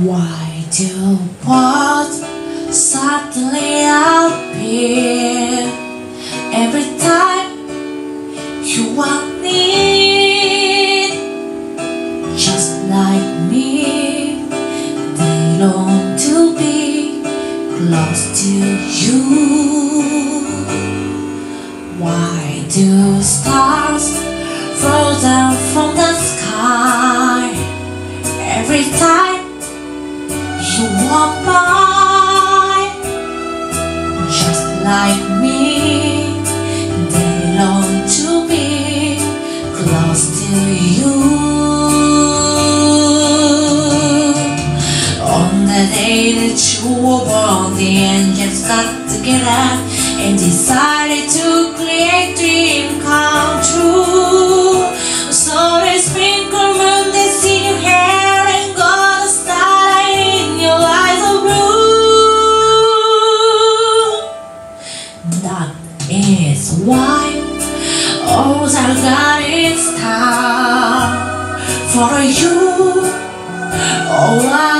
Why do words suddenly appear every time you want me? Just like me, they long to be close to you. Why do stars fall down from the sky every time you walk by? Just like me, they long to be close to you. On the day that you were born, the angels got together and decided to create dream come true. So they sprinkle moon, they see your hair and gold starlight in your eyes of blue. That is why all I got is time for you. All I